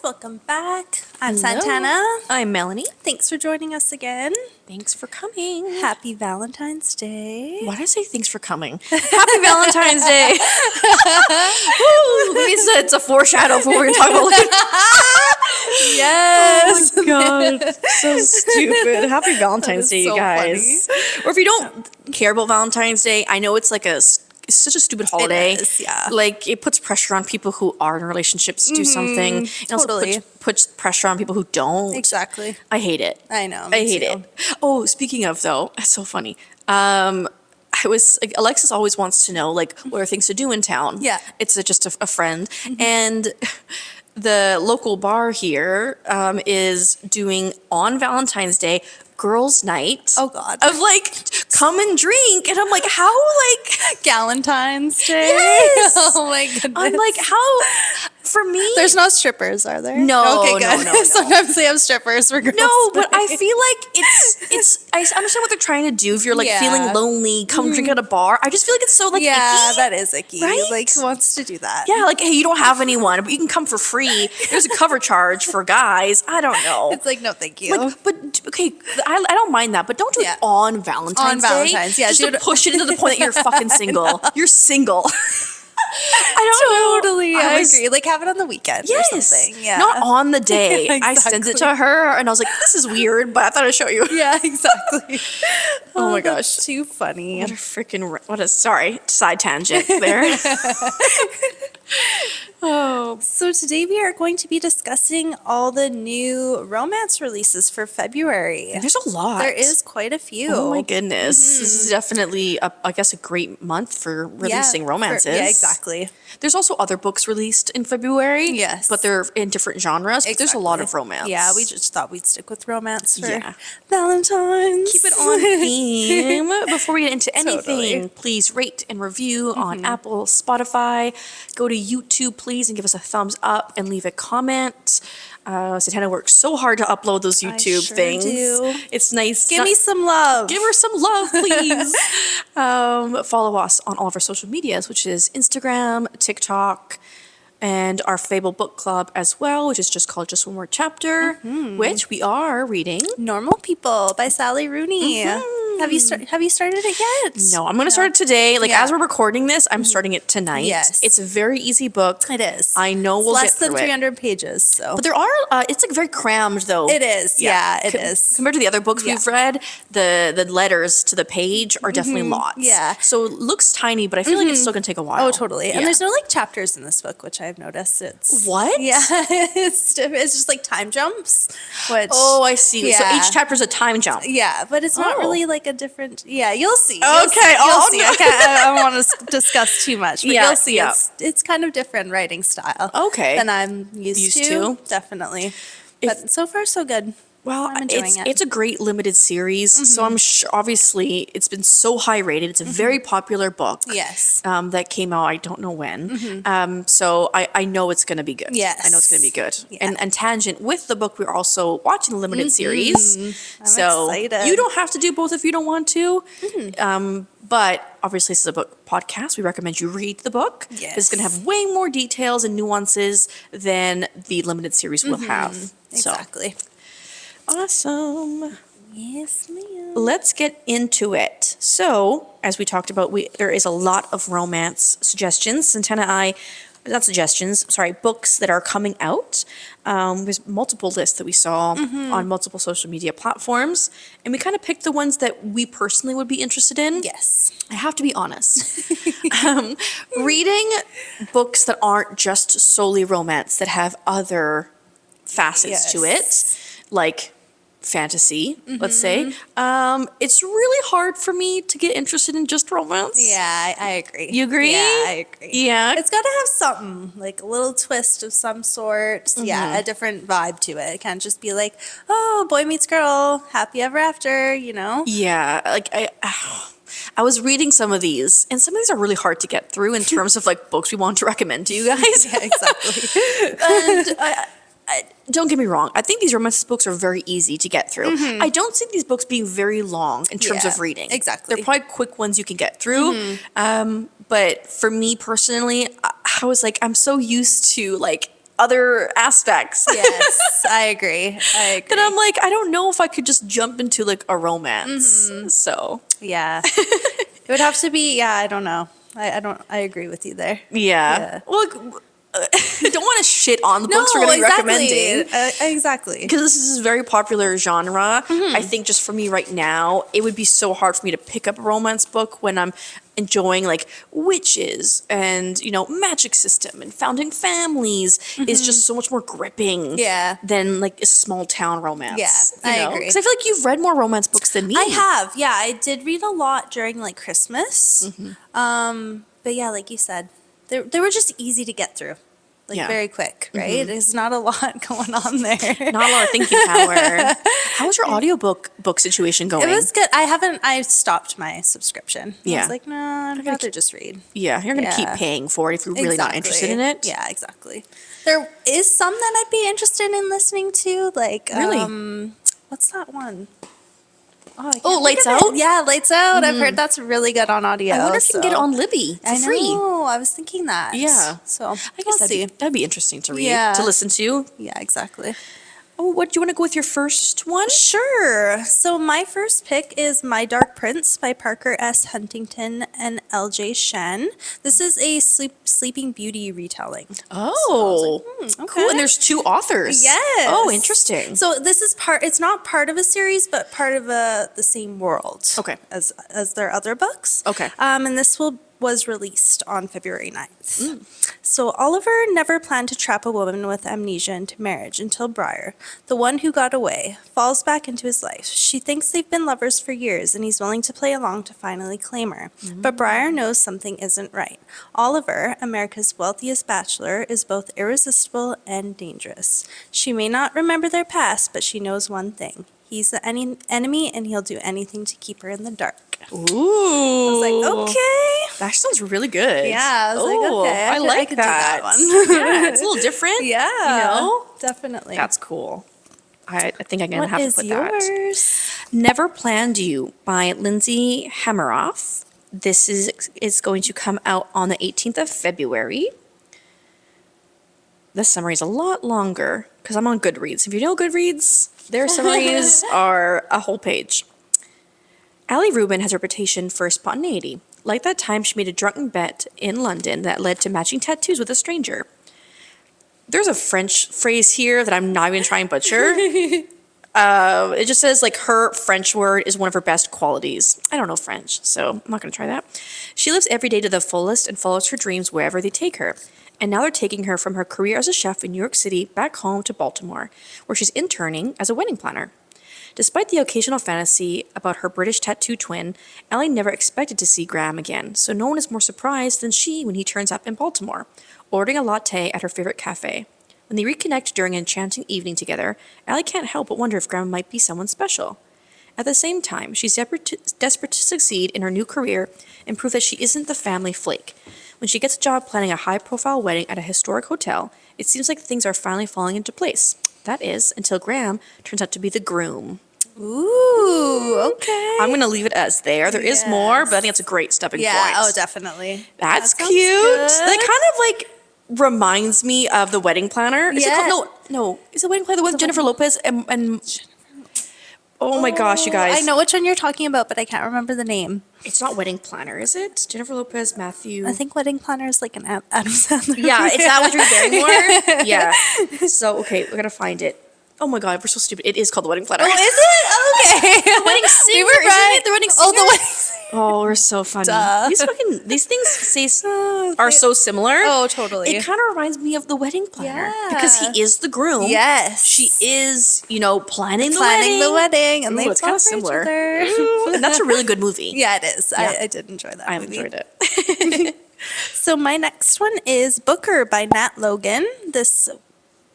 welcome back. I'm Hello. Santana. I'm Melanie. Thanks for joining us again. Thanks for coming. Happy Valentine's Day. Why did I say thanks for coming? Happy Valentine's Day. Woo! It's a foreshadow for what we're going to talk about later. Yes. Oh my God. So stupid. Happy Valentine's Day, you so guys. Or if you don't care about Valentine's Day, I know it's like it's such a stupid holiday. It is, yeah. Like, it puts pressure on people who are in relationships to do something. It totally. also puts pressure on people who don't. Exactly. I hate it. I know. I hate it. Oh, speaking of, though, it's so funny. Alexis always wants to know, like, what are things to do in town? Yeah. It's just a friend. And the local bar here is doing, on Valentine's Day, girls' night. Oh, God. Of, like, come and drink. And I'm like, how, like... Valentine's Day? Yes! Oh, my goodness. I'm like, how... For me... There's no strippers, are there? No, Okay, good. no. Sometimes they have strippers for girls. No, but I feel like it's. I understand what they're trying to do. If you're like Yeah. feeling lonely, come drink at a bar. I just feel like it's so like yeah, icky. that is icky. Right? Like, who wants to do that? Yeah, like, hey, you don't have anyone, but you can come for free. There's a cover charge for guys. I don't know. It's like, no, thank you. Like, but okay, I don't mind that, but don't do Yeah. it on Valentine's Day. On Valentine's, yeah, just dude. to push it into the point that you're fucking single. You're single. I don't know. Totally, I agree. Like, have it on the weekend or something. Yeah. Not on the day. I sent it Exactly. to her, and I was like, "This is weird," but I thought I'd show you. Yeah, exactly. Oh my that's gosh. too funny. What a sorry side tangent there. Oh, So today we are going to be discussing all the new romance releases for February. there's a lot. There is quite a few. Oh my goodness, this is definitely, I guess, a great month for releasing romances. Yeah, exactly. There's also other books released in February. Yes. but they're in different genres. But there's a lot of Exactly. romance. Yeah, we just thought we'd stick with romance for Yeah. Valentine's. keep it on theme. Before we get into anything, Totally. please rate and review on Apple, Spotify. Go to YouTube, please, and give us a thumbs up and leave a comment. Santana works so hard to upload those YouTube sure things. do. It's nice. Give me some love. Give her some love, please. Follow us on all of our social medias, which is Instagram, TikTok, and our Fable Book Club as well, which is just called Just One More Chapter, which we are reading. Normal People by Sally Rooney. Have you started it yet? No, I'm going to start it today. Like, Yeah. as we're recording this, I'm starting it tonight. Yes. It's a very easy book. It is. I know we'll Less get than through 300 pages, so. But there are, it's like very crammed though. It is. Yeah, it is. Compared to the other books we've read, the letters to the page are definitely lots. Yeah. So it looks tiny, but I feel like it's still going to take a while. Oh, totally. And Yeah. there's no like chapters in this book, which I've noticed. It's What? Yeah, it's just like time jumps. Which Oh, I see. So Yeah. each chapter is a time jump. yeah, but it's not Oh. really like a different. Yeah, you'll see. Okay, you'll oh, see. no. I don't want to discuss too much, but Yeah, you'll see. yeah. It's kind of different writing style. Okay. Than I'm used to. Definitely. But so far, so good. Well, I'm enjoying it. it's a great limited series, so I'm sure, obviously, it's been so high rated. It's a very popular book. Yes. That came out, I don't know when. So I know it's going to be good. Yes. I know it's going to be good. Yeah. And tangent with the book, we're also watching the limited series. So excited. you don't have to do both if you don't want to. But obviously, this is a book podcast. We recommend you read the book. Yes. It's going to have way more details and nuances than the limited series will have. Exactly. So, awesome. Yes, ma'am. Let's get into it. So, as we talked about, there is a lot of romance suggestions. Santana and I, not suggestions, sorry, books that are coming out. There's multiple lists that we saw on multiple social media platforms, and we kind of picked the ones that we personally would be interested in. Yes. I have to be honest. Reading books that aren't just solely romance, that have other facets to it, like fantasy, let's say. It's really hard for me to get interested in just romance. Yeah, I agree. You agree? Yeah, I agree. Yeah. It's got to have something, like a little twist of some sort. Yeah, a different vibe to it. It can't just be like, oh, boy meets girl, happy ever after, you know? Yeah, like I was reading some of these, and some of these are really hard to get through in terms of like books we want to recommend to you guys. Yeah, exactly. And don't get me wrong. I think these romance books are very easy to get through. I don't see these books being very long in terms Yeah, of reading. exactly. They're probably quick ones you can get through. But for me personally, I was like, I'm so used to like other aspects. Yes, I agree. That I'm like, I don't know if I could just jump into like a romance. So Yeah. It would have to be, yeah, I don't know. I agree with you there. yeah. Well, I don't want to shit on the books we're going to be recommending. Exactly. Because this is a very popular genre. I think just for me right now, it would be so hard for me to pick up a romance book when I'm enjoying like witches and, you know, magic system and founding families is just so much more gripping than like a small town romance. Yeah, I agree. Because I feel like you've read more romance books than me. I have, yeah. I did read a lot during like Christmas. But yeah, like you said, they were just easy to get through. Like very quick, right? There's not a lot going on there. Not a lot of thinking power. How was your audiobook situation going? It was good. I stopped my subscription. I was like, no, I'd rather just read. Yeah, you're going to keep paying for it if you're really not interested in it. Yeah, exactly. There is some that I'd be interested in listening to. Like, really? What's that one? Lights Out? Yeah, Lights Out. I've heard that's really good on audio. I wonder if you can get it on Libby for free. I was thinking that. Yeah. So I guess that'd be interesting to read, to listen to. Yeah, exactly. Oh, what do you want to go with your first one? Sure. So my first pick is My Dark Prince by Parker S. Huntington and L.J. Shen. This is a Sleeping Beauty retelling. Oh, so I was like, okay. Cool. And there's two authors. Yes. Oh, interesting. So this is it's not part of a series, but part of the same world. Okay. As their other books. Okay. And this was released on February 9th. So Oliver never planned to trap a woman with amnesia into marriage until Briar, the one who got away, falls back into his life. She thinks they've been lovers for years and he's willing to play along to finally claim her. But Briar knows something isn't right. Oliver, America's wealthiest bachelor, is both irresistible and dangerous. She may not remember their past, but she knows one thing. He's the enemy and he'll do anything to keep her in the dark. Ooh. I was like, okay. That sounds really good. Yeah, I was like, okay. I could that. do that one. Yeah, it's a little different. Yeah. You know? Definitely. That's cool. I think I'm going to have to put What is that. yours? Never Planned You by Lindsay Hammeroff. This is going to come out on the 18th of February. The summary is a lot longer because I'm on Goodreads. If you know Goodreads, their summaries are a whole page. Allie Rubin has a reputation for spontaneity. Like that time she made a drunken bet in London that led to matching tattoos with a stranger. There's a French phrase here that I'm not even trying to butcher. It just says like her French word is one of her best qualities. I don't know French, so I'm not going to try that. She lives every day to the fullest and follows her dreams wherever they take her. And now they're taking her from her career as a chef in New York City back home to Baltimore, where she's interning as a wedding planner. Despite the occasional fantasy about her British tattoo twin, Allie never expected to see Graham again, so no one is more surprised than she when he turns up in Baltimore, ordering a latte at her favorite cafe. When they reconnect during an enchanting evening together, Allie can't help but wonder if Graham might be someone special. At the same time, she's desperate to succeed in her new career and prove that she isn't the family flake. When she gets a job planning a high-profile wedding at a historic hotel, it seems like things are finally falling into place. That is, until Graham turns out to be the groom. Ooh, okay. I'm going to leave it as there. There is more, but I think it's a great stepping point. Oh, definitely. That's That sounds cute. good. That kind of like reminds me of The Wedding Planner. Is it called? No. Is The Wedding Planner the one with Jennifer Lopez and oh my gosh, you guys. I know which one you're talking about, but I can't remember the name. It's not Wedding Planner, is it? Jennifer Lopez, Matthew. I think Wedding Planner is like an Adam Sandler. Yeah, is that what you're Barrymore? Yeah. So, okay, we're going to find it. Oh my God, we're so stupid. It is called The Wedding Planner. Oh, is it? Okay. The Wedding Singer, We were right. isn't it? The Wedding Singer. Oh, The Wedding Singer. Oh, we're so funny. Duh. These things are so similar. Oh, totally. It kind of reminds me of The Wedding Planner. Yeah. Because he is the groom. Yes. She is, planning the wedding. And it's kind of similar. Other. And that's a really good movie. Yeah, it is. Yeah. I did enjoy that I movie. enjoyed it. So my next one is Booker by Nat Logan. This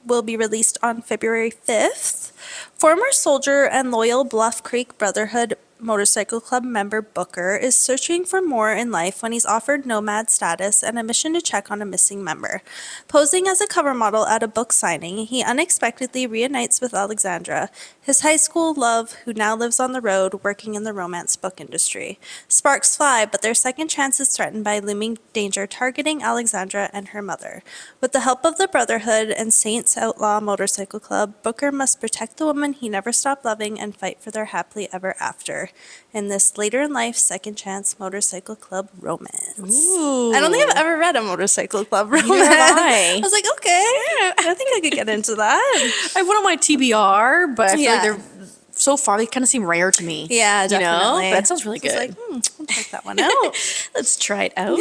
will be released on February 5th. Former soldier and loyal Bluff Creek Brotherhood Motorcycle Club member Booker is searching for more in life when he's offered nomad status and a mission to check on a missing member. Posing as a cover model at a book signing, he unexpectedly reunites with Alexandra, his high school love who now lives on the road working in the romance book industry. Sparks fly, but their second chance is threatened by looming danger targeting Alexandra and her mother. With the help of the Brotherhood and Saints Outlaw Motorcycle Club, Booker must protect the woman he never stopped loving and fight for their happily ever after in this later in life second chance motorcycle club romance. Ooh. I don't think I've ever read a motorcycle club romance. Neither have I. I was like, okay, I think I could get into that. I went on my TBR, but I feel like Yeah. they're so far they kind of seem rare to me. Yeah, You know? definitely. That sounds really So I good. was like, I'll check that one out. Let's try it out.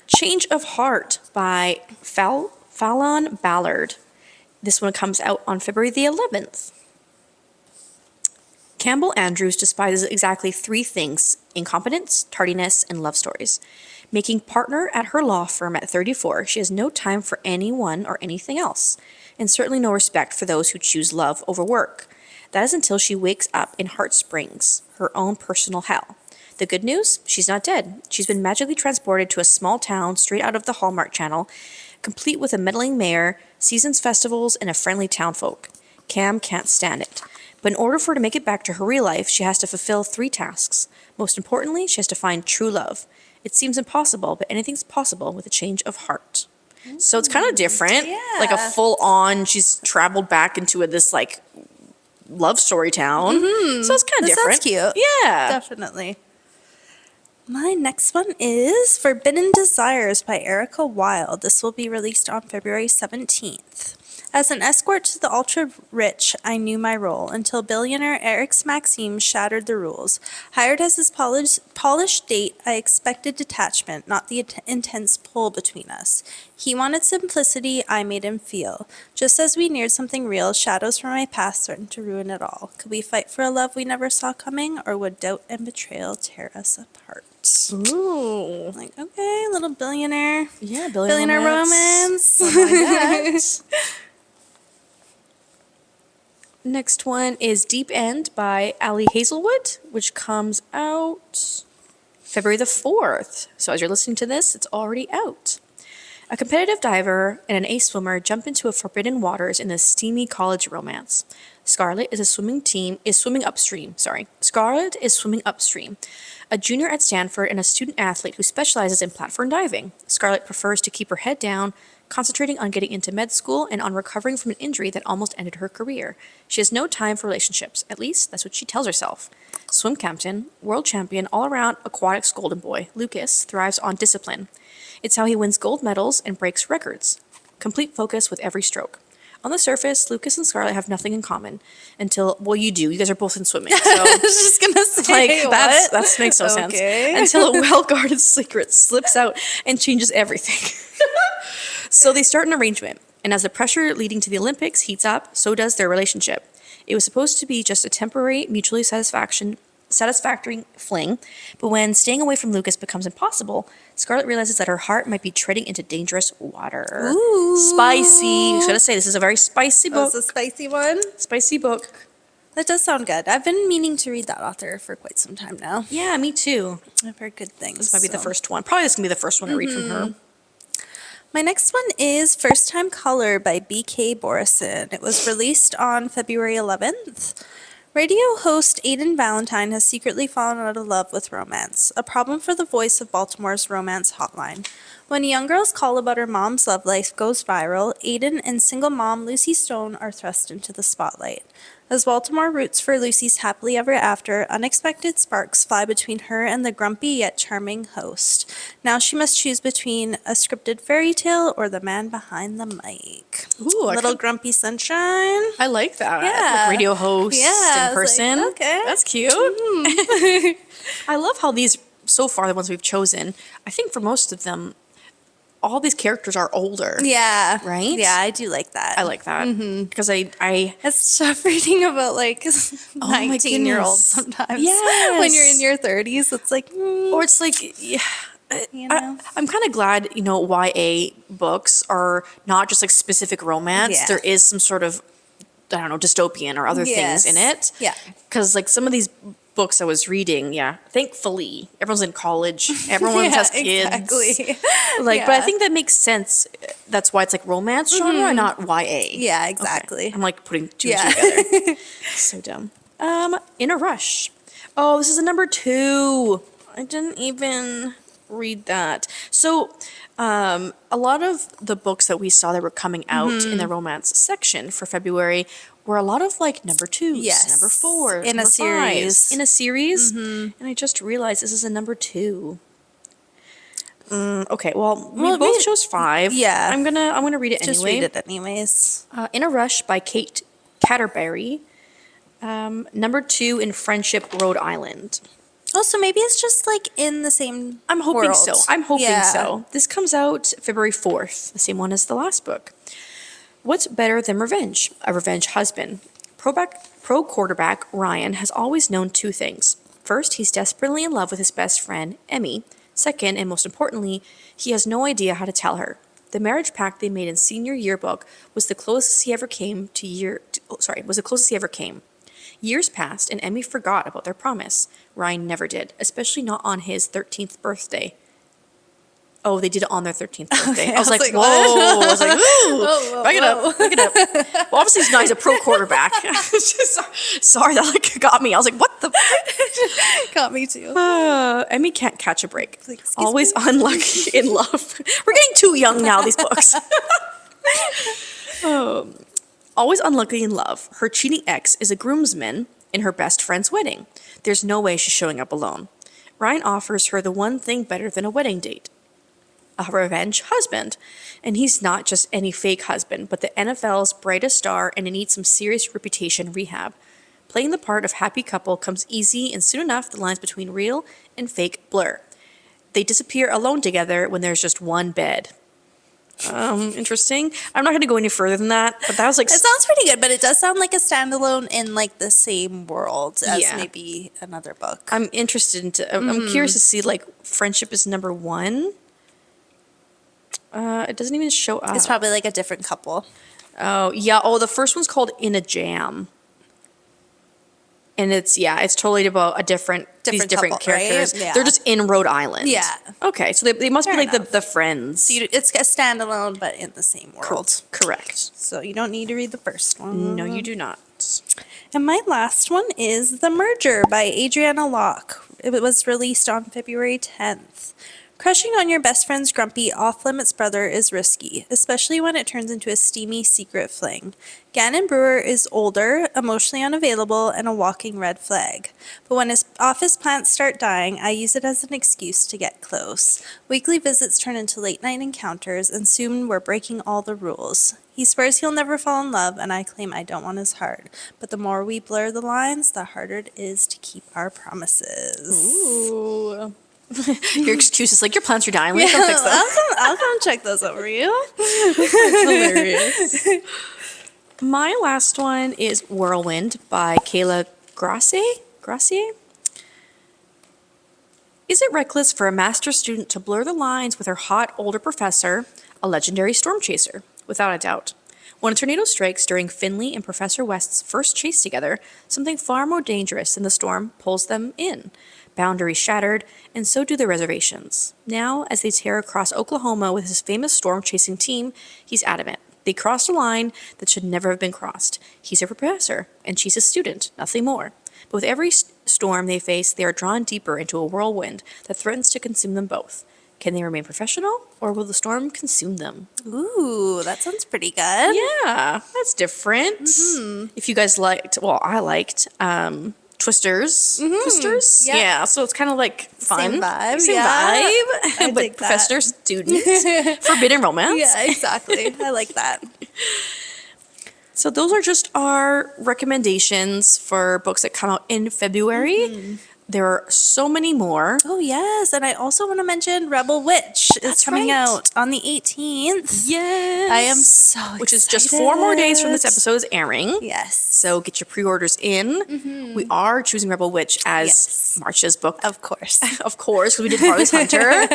Change of Heart by Fallon Ballard. This one comes out on February the 11th. Campbell Andrews despises exactly three things: incompetence, tardiness, and love stories. Making partner at her law firm at 34, she has no time for anyone or anything else, and certainly no respect for those who choose love over work. That is until she wakes up in Heart Springs, her own personal hell. The good news? She's not dead. She's been magically transported to a small town straight out of the Hallmark Channel, complete with a meddling mayor, seasons festivals, and a friendly townfolk. Cam can't stand it. But in order for her to make it back to her real life, she has to fulfill three tasks. Most importantly, she has to find true love. It seems impossible, but anything's possible with a change of heart. So it's kind of different. Yeah. Like a full-on, she's traveled back into this like love story town. So it's kind of That different. sounds cute. Yeah. Definitely. My next one is Forbidden Desires by Erica Wilde. This will be released on February 17th. As an escort to the ultra-rich, I knew my role until billionaire Eric Maxime shattered the rules. Hired as his polished date, I expected detachment, not the intense pull between us. He wanted simplicity, I made him feel. Just as we neared something real, shadows from my past threatened to ruin it all. Could we fight for a love we never saw coming, or would doubt and betrayal tear us apart? Ooh. Like, okay, little billionaire. Yeah, Billionaire romance. Something like that. Next one is Deep End by Ali Hazelwood, which comes out February the 4th. So as you're listening to this, it's already out. A competitive diver and an ace swimmer jump into a forbidden waters in this steamy college romance. Scarlett is swimming upstream. Scarlett is swimming upstream. A junior at Stanford and a student athlete who specializes in platform diving. Scarlett prefers to keep her head down, concentrating on getting into med school and on recovering from an injury that almost ended her career. She has no time for relationships. At least, that's what she tells herself. Swim captain, world champion, all-around aquatics golden boy, Lucas thrives on discipline. It's how he wins gold medals and breaks records. Complete focus with every stroke. On the surface, Lucas and Scarlett have nothing in common until, well, you do. You guys are both in swimming. So I was just gonna say, like that makes no sense. Until a well-guarded secret slips out and changes everything. So they start an arrangement, and as the pressure leading to the Olympics heats up, so does their relationship. It was supposed to be just a temporary, mutually satisfactory fling, but when staying away from Lucas becomes impossible, Scarlett realizes that her heart might be treading into dangerous water. Ooh. Spicy. I was gonna say, this is a very spicy book. It's a spicy one. Spicy book. That does sound good. I've been meaning to read that author for quite some time now. Yeah, me too. I've heard good things. This might be the so. first one. Probably this can be the first one I read from her. My next one is First Time Color by B.K. Borison. It was released on February 11th. Radio host Aidan Valentine has secretly fallen out of love with romance, a problem for the voice of Baltimore's romance hotline. When a young girl's call about her mom's love life goes viral, Aidan and single mom Lucy Stone are thrust into the spotlight. As Baltimore roots for Lucy's happily ever after, unexpected sparks fly between her and the grumpy yet charming host. Now she must choose between a scripted fairy tale or the man behind the mic. Ooh, Little grumpy sunshine. I like that. Yeah. Like radio host Yeah, I in was like, person. okay. That's cute. I love how these, so far, the ones we've chosen, I think for most of them, all these characters are older. Yeah. Right? Yeah, I do like that. I like that. Because I It's tough reading about like my 19-year-olds goodness. sometimes. Yes. When you're in your 30s, it's like, or it's like, yeah, you know. I'm kind of glad, YA books are not just like specific romance. Yeah. There is some sort of, I don't know, dystopian or other things in it. Yeah. Because like some of these books I was reading, yeah, thankfully, everyone's in college, everyone has kids. Exactly. But I think that makes sense. That's why it's like romance genre and not YA. Yeah, exactly. Okay. I'm like putting two Yeah. and two together. So dumb. In a Rush. Oh, this is a number 2. I didn't even read that. So, a lot of the books that we saw that were coming out in the romance section for February were a lot of like number 2s, Yes. number 4s, In a number 5s. series. In a series. And I just realized this is a number 2. Okay, well, we Well, both chose 5. yeah. I'm gonna read it Just anyway. read it anyways. In a Rush by Kate Catterberry. Number 2 in Friendship, Rhode Island. Oh, so maybe it's just like in the same I'm hoping world. so. I'm hoping Yeah. so. This comes out February 4th, the same one as the last book. What's better than revenge? A revenge husband. Pro quarterback Ryan has always known 2 things. First, he's desperately in love with his best friend, Emmy. Second, and most importantly, he has no idea how to tell her. The marriage pact they made in senior yearbook was the closest he ever came was the closest he ever came. Years passed, and Emmy forgot about their promise. Ryan never did, especially not on his 13th birthday. Oh, they did it on their 13th birthday. I was like, whoa. what? I was like, ooh. Back it up. Back it up. Well, obviously, he's not. He's a pro quarterback. Sorry, that like got me. I was like, what the? Got me too. Emmy can't catch a break. Like, excuse Always unlucky in love. We're getting too young now, these books. Always unlucky in love. Her cheating ex is a groomsman in her best friend's wedding. There's no way she's showing up alone. Ryan offers her the one thing better than a wedding date. A revenge husband. And he's not just any fake husband, but the NFL's brightest star, and it needs some serious reputation rehab. Playing the part of happy couple comes easy, and soon enough the lines between real and fake blur. They disappear alone together when there's just one bed. Interesting. I'm not going to go any further than that, but that was like... It sounds pretty good, but it does sound like a standalone in like the same world as Yeah. maybe another book. I'm interested into... I'm curious to see, like, friendship is number 1. It doesn't even show up. It's probably like a different couple. Oh, yeah. Oh, the first one's called In a Jam. And it's totally about these different couple, characters. right? Yeah. They're just in Rhode Island. Yeah. Okay, so they must Fair be like enough. the friends. So it's a standalone, but in the same world. Correct. So you don't need to read the first one. No, you do not. And my last one is The Merger by Adriana Locke. It was released on February 10th. Crushing on your best friend's grumpy, off-limits brother is risky, especially when it turns into a steamy secret fling. Gannon Brewer is older, emotionally unavailable, and a walking red flag. But when his office plants start dying, I use it as an excuse to get close. Weekly visits turn into late-night encounters, and soon we're breaking all the rules. He swears he'll never fall in love, and I claim I don't want his heart. But the more we blur the lines, the harder it is to keep our promises. Ooh. Your excuse is like, your plants are dying. Let me come fix them. I'll come check those over for you. Hilarious. My last one is Whirlwind by Kayla Gracier. Is it reckless for a master's student to blur the lines with her hot older professor, a legendary storm chaser? Without a doubt. When a tornado strikes during Finley and Professor West's first chase together, something far more dangerous than the storm pulls them in. Boundaries shattered, and so do the reservations. Now, as they tear across Oklahoma with his famous storm-chasing team, he's adamant. They crossed a line that should never have been crossed. He's a professor, and she's a student, nothing more. But with every storm they face, they are drawn deeper into a whirlwind that threatens to consume them both. Can they remain professional, or will the storm consume them? Ooh, that sounds pretty good. Yeah, that's different. If you guys liked, well, I liked Twisters. Twisters? Yeah. So it's kind of like fun. Same vibe, Same yeah. vibe. I But dig that. professor, student, forbidden romance. Yeah, exactly. I like that. So those are just our recommendations for books that come out in February. There are so many more. Oh, yes. And I also want to mention Rebel Witch is That's coming right. out on the 18th. Yes. I am so excited. Which is just 4 more days from this episode is airing. Yes. So get your pre-orders in. We are choosing Rebel Witch as Yes. March's book. Of course. Of course, because we did Harley's Hunter.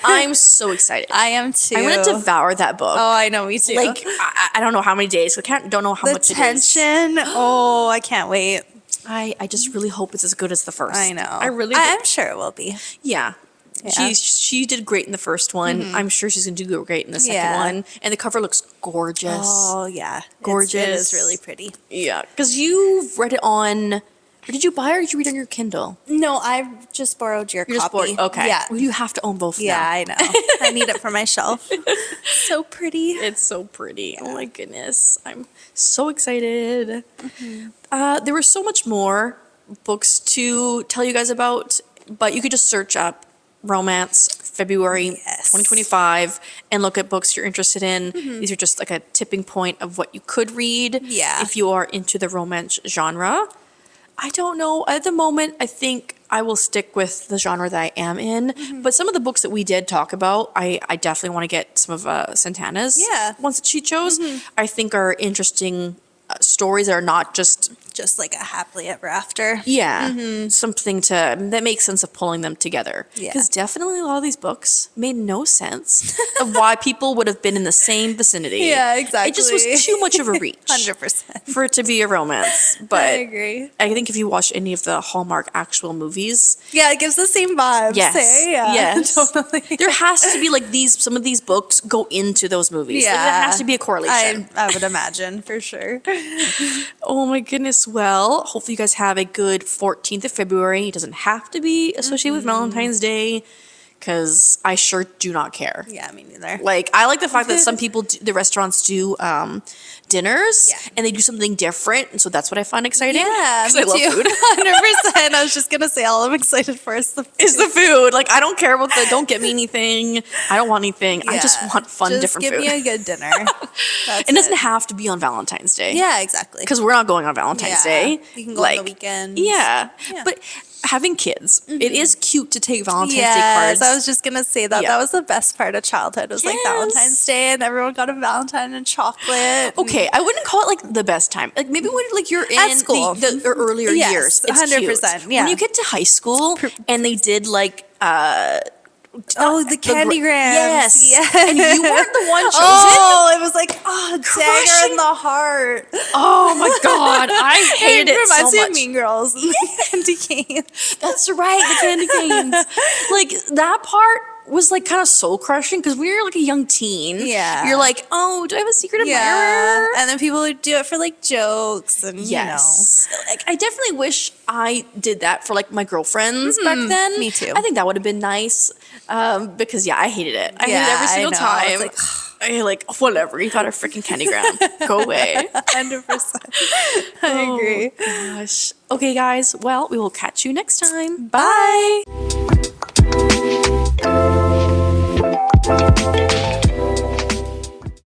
I'm so excited. I am too. I'm going to devour that book. Oh, I know, me too. Like, I don't know how many days. Don't know how the much it is. tension. Oh, I can't wait. I just really hope it's as good as the first. I know. I really I'm sure it will be. Yeah. Yeah. She did great in the first one. I'm sure she's gonna do great in the second Yeah. one. And the cover looks gorgeous. Oh, yeah. Gorgeous. It is really pretty. Yeah, because you've read it on. Or did you buy or did you read on your Kindle? No, I just borrowed your You just copy. bought. Okay. Yeah. Well, you have to own both. Yeah, now. I know. I need it for my shelf. So pretty. It's so pretty. Oh my goodness, I'm so excited. There was so much more books to tell you guys about, but you could just search up romance February 2025 and look at books you're interested in. These are just like a tipping point of what you could read if you are into the romance genre. I don't know. At the moment, I think I will stick with the genre that I am in. But some of the books that we did talk about, I definitely want to get some of Santana's ones that she chose. I think are interesting stories that are not just like a happily ever after. something that makes sense of pulling them together. Yeah. Because definitely a lot of these books made no sense of why people would have been in the same vicinity. Yeah, exactly. It just was too much of a reach. 100%. For it to be a romance. But I agree. I think if you watch any of the Hallmark actual movies, Yeah, it gives the same vibes. yes, eh? Yeah, yes, totally. there has to be like some of these books go into those movies. Like, there has to be a correlation. I would imagine for sure. Oh my goodness. Well, hopefully you guys have a good 14th of February. It doesn't have to be associated with Valentine's Day, because I sure do not care. Yeah, me neither. Like, I like the fact that some people, the restaurants do dinners and they do something different. And so that's what I find exciting. Yeah, 'Cause me I love too. food. 100%. I was just gonna say all I'm excited for is the food. Is the food. Like, I don't care about don't get me anything. I don't want anything. I just Yeah. want fun, Just different give food. me a good dinner. That's It doesn't have to be on Valentine's Day. Yeah, exactly. Because we're not going on Valentine's Day. You can go on the weekend. Yeah. Yeah. But having kids, it is cute to take Valentine's Day Yes, cards. I was just gonna say that. Yeah. That was the best part of childhood. Was like Yes. Valentine's Day, and everyone got a Valentine and chocolate. Okay, I wouldn't call it like the best time. Like maybe when like you're in At school. the earlier Yes, years, it's 100%, cute. yeah. When you get to high school and they did like Oh, the candy grams. Yes. Yes. And you weren't the one chosen. Oh, it was like, dagger Crushing- in the heart. Oh my god, I hated it so reminds me much. of Mean Girls and the candy canes. That's right, the candy canes. Like that part was like kind of soul crushing because we were like a young teen. Yeah. You're like, oh, do I have a secret Yeah. admirer? And then people would do it for like jokes and Yes. Like, I definitely wish I did that for like my girlfriends back then. Me too. I think that would have been nice. Because I hated it. I hated it every I single know. time. It's I like, whatever, you got a freaking candy gram. Go away. 100%. I agree. Gosh. Okay, guys. Well, we will catch you next time. Bye.